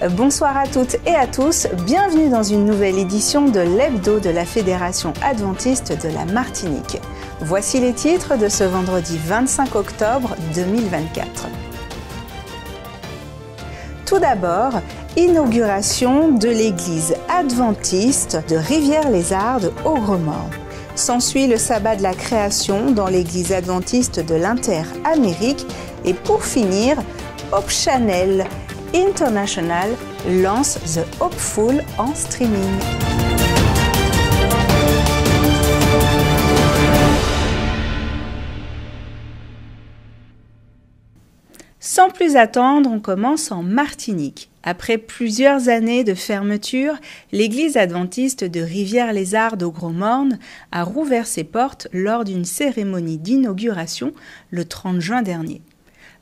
Bonsoir à toutes et à tous, bienvenue dans une nouvelle édition de l'Hebdo de la Fédération Adventiste de la Martinique. Voici les titres de ce vendredi 25 octobre 2024. Tout d'abord, inauguration de l'église adventiste de Rivière-les-Ardes au Gromorne. S'ensuit le sabbat de la création dans l'église adventiste de l'Inter-Amérique et pour finir, Hope Channel International lance The Hopeful en streaming. Sans plus attendre, on commence en Martinique. Après plusieurs années de fermeture, l'église adventiste de Rivière-les-Ardes au Gromorne a rouvert ses portes lors d'une cérémonie d'inauguration le 30 juin dernier.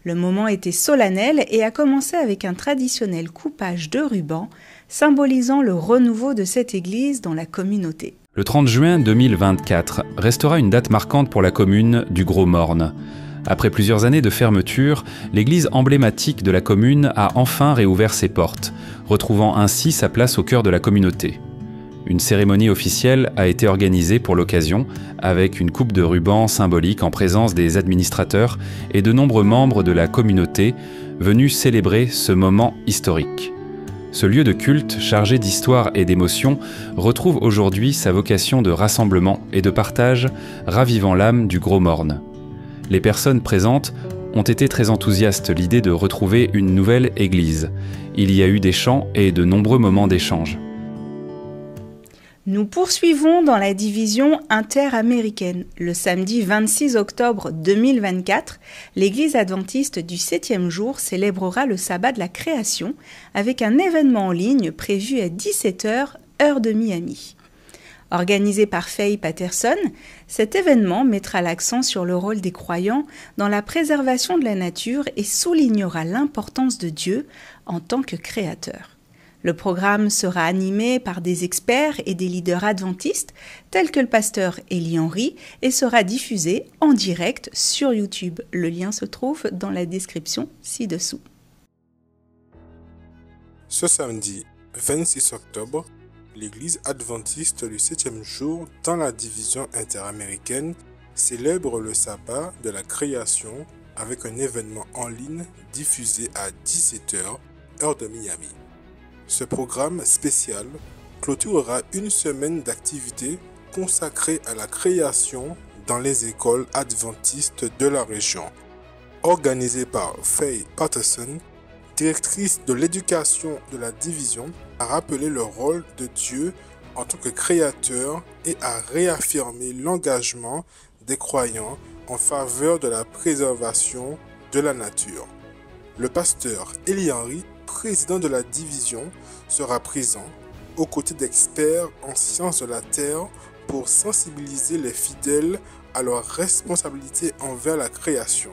Le moment était solennel et a commencé avec un traditionnel coupage de ruban, symbolisant le renouveau de cette église dans la communauté. Le 30 juin 2024 restera une date marquante pour la commune du Gromorne. Après plusieurs années de fermeture, l'église emblématique de la commune a enfin réouvert ses portes, retrouvant ainsi sa place au cœur de la communauté. Une cérémonie officielle a été organisée pour l'occasion, avec une coupe de ruban symbolique en présence des administrateurs et de nombreux membres de la communauté venus célébrer ce moment historique. Ce lieu de culte, chargé d'histoire et d'émotion, retrouve aujourd'hui sa vocation de rassemblement et de partage, ravivant l'âme du Gromorne. Les personnes présentes ont été très enthousiastes à l'idée de retrouver une nouvelle église. Il y a eu des chants et de nombreux moments d'échange. Nous poursuivons dans la division interaméricaine. Le samedi 26 octobre 2024, l'église adventiste du 7e jour célébrera le sabbat de la création avec un événement en ligne prévu à 17h, heure de Miami. Organisé par Faye Patterson, cet événement mettra l'accent sur le rôle des croyants dans la préservation de la nature et soulignera l'importance de Dieu en tant que créateur. Le programme sera animé par des experts et des leaders adventistes tels que le pasteur Élie Henry et sera diffusé en direct sur YouTube. Le lien se trouve dans la description ci-dessous. Ce samedi 26 octobre, l'église adventiste du 7e jour dans la division interaméricaine célèbre le sabbat de la création avec un événement en ligne diffusé à 17h, heure de Miami. Ce programme spécial clôturera une semaine d'activités consacrée à la création dans les écoles adventistes de la région. Organisé par Faye Patterson, directrice de l'éducation de la division, a rappelé le rôle de Dieu en tant que créateur et a réaffirmé l'engagement des croyants en faveur de la préservation de la nature. Le pasteur Élie Henry, président de la division, sera présent aux côtés d'experts en sciences de la terre pour sensibiliser les fidèles à leurs responsabilités envers la création.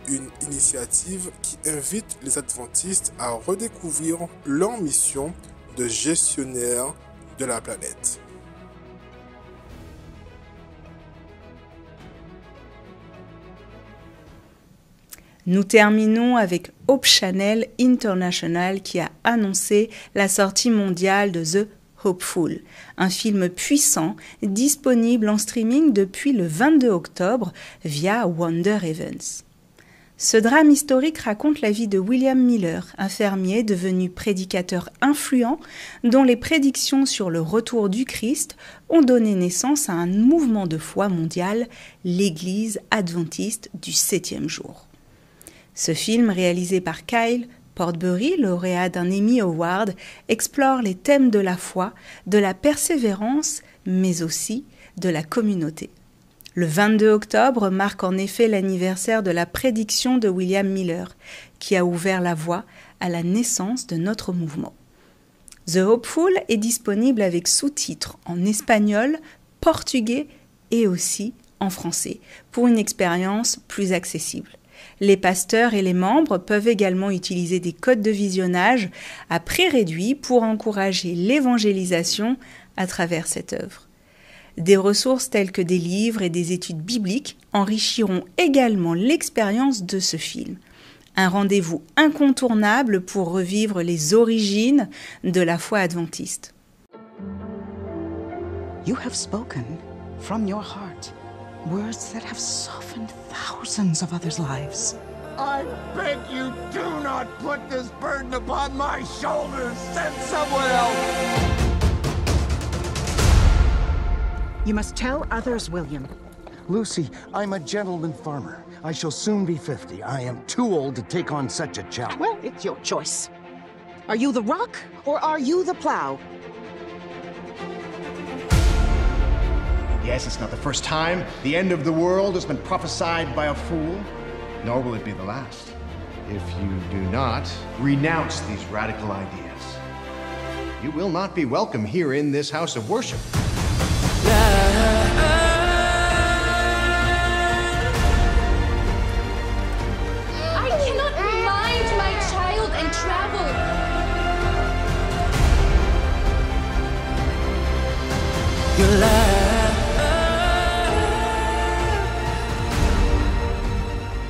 Une initiative qui invite les adventistes à redécouvrir leur mission de gestionnaire de la planète. Nous terminons avec Hope Channel International qui a annoncé la sortie mondiale de The Hopeful, un film puissant disponible en streaming depuis le 22 octobre via Wonder Events. Ce drame historique raconte la vie de William Miller, un fermier devenu prédicateur influent dont les prédictions sur le retour du Christ ont donné naissance à un mouvement de foi mondial, l'Église adventiste du 7e jour. Ce film, réalisé par Kyle Portbury, lauréat d'un Emmy Award, explore les thèmes de la foi, de la persévérance, mais aussi de la communauté. Le 22 octobre marque en effet l'anniversaire de la prédiction de William Miller, qui a ouvert la voie à la naissance de notre mouvement. The Hopeful est disponible avec sous-titres en espagnol, portugais et aussi en français, pour une expérience plus accessible. Les pasteurs et les membres peuvent également utiliser des codes de visionnage à prix réduit pour encourager l'évangélisation à travers cette œuvre. Des ressources telles que des livres et des études bibliques enrichiront également l'expérience de ce film. Un rendez-vous incontournable pour revivre les origines de la foi adventiste. You have spoken from your heart words that have softened thousands of others' lives. I beg you, do not put this burden upon my shoulders. Send someone else. You must tell others, William. Lucy, I'm a gentleman farmer. I shall soon be 50. I am too old to take on such a challenge. Well, it's your choice. Are you the rock or are you the plow? Yes, it's not the first time the end of the world has been prophesied by a fool, nor will it be the last. If you do not renounce these radical ideas, you will not be welcome here in this house of worship. I cannot mind my child and travel.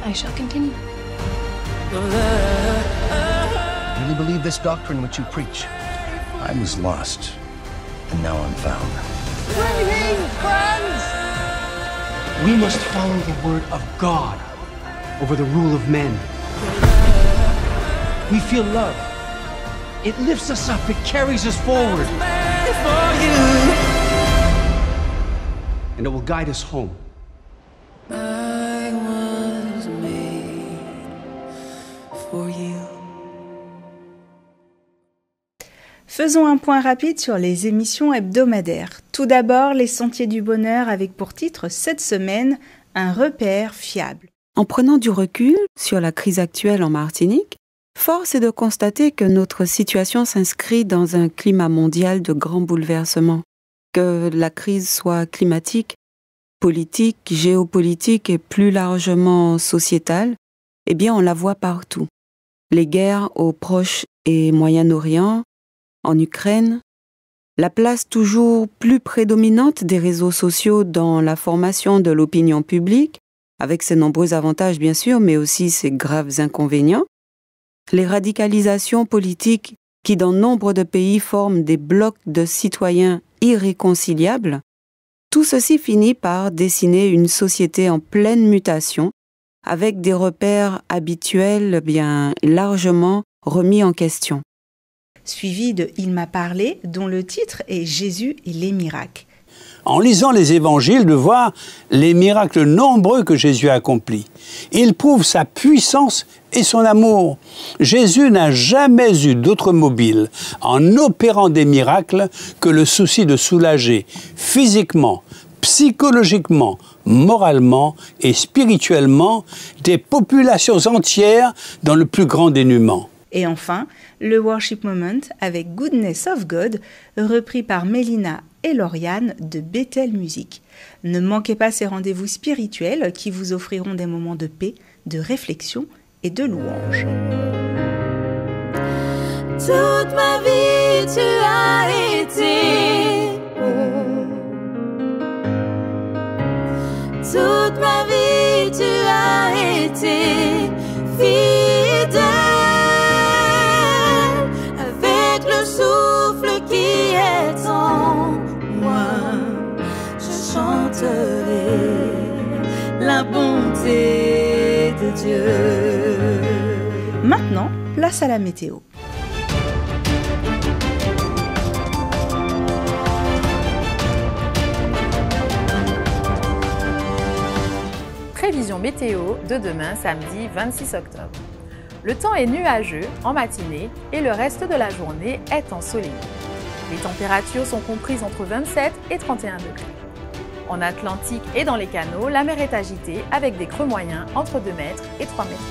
I shall continue. I really believe this doctrine which you preach. I was lost, and now I'm found. We must follow the word of God over the rule of men. We feel love. It lifts us up. It carries us forward. And it will guide us home. Faisons un point rapide sur les émissions hebdomadaires. Tout d'abord, les Sentiers du Bonheur avec pour titre cette semaine un repère fiable. En prenant du recul sur la crise actuelle en Martinique, force est de constater que notre situation s'inscrit dans un climat mondial de grands bouleversements. Que la crise soit climatique, politique, géopolitique et plus largement sociétale, eh bien on la voit partout. Les guerres au Proche et Moyen-Orient, en Ukraine, la place toujours plus prédominante des réseaux sociaux dans la formation de l'opinion publique, avec ses nombreux avantages bien sûr, mais aussi ses graves inconvénients, les radicalisations politiques qui dans nombre de pays forment des blocs de citoyens irréconciliables, tout ceci finit par dessiner une société en pleine mutation, avec des repères habituels bien largement remis en question. Suivi de Il m'a parlé, dont le titre est Jésus et les miracles. En lisant les évangiles, de voir les miracles nombreux que Jésus a accomplis. Il prouve sa puissance et son amour. Jésus n'a jamais eu d'autre mobile en opérant des miracles que le souci de soulager physiquement, psychologiquement, moralement et spirituellement des populations entières dans le plus grand dénuement. Et enfin, le Worship Moment avec Goodness of God, repris par Mélina et Lauriane de Bethel Music. Ne manquez pas ces rendez-vous spirituels qui vous offriront des moments de paix, de réflexion et de louange. Toute ma vie, tu as été bon. Toute ma vie, tu as été fidèle. Avec le souffle qui est en moi, je chanterai la bonté de Dieu. Maintenant, place à la météo. Prévision météo de demain, samedi 26 octobre. Le temps est nuageux en matinée et le reste de la journée est ensoleillé. Les températures sont comprises entre 27 et 31 degrés. En Atlantique et dans les canaux, la mer est agitée avec des creux moyens entre 2 mètres et 3,60 mètres.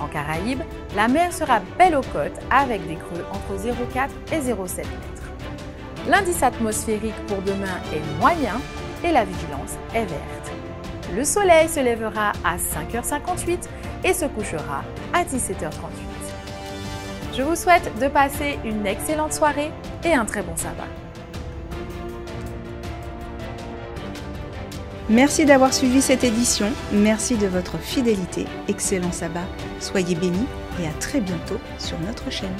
En Caraïbes, la mer sera belle aux côtes avec des creux entre 0,4 et 0,7 mètres. L'indice atmosphérique pour demain est moyen et la vigilance est verte. Le soleil se lèvera à 5h58 et se couchera à 17h38. Je vous souhaite de passer une excellente soirée et un très bon sabbat. Merci d'avoir suivi cette édition, merci de votre fidélité, excellent sabbat, soyez bénis et à très bientôt sur notre chaîne.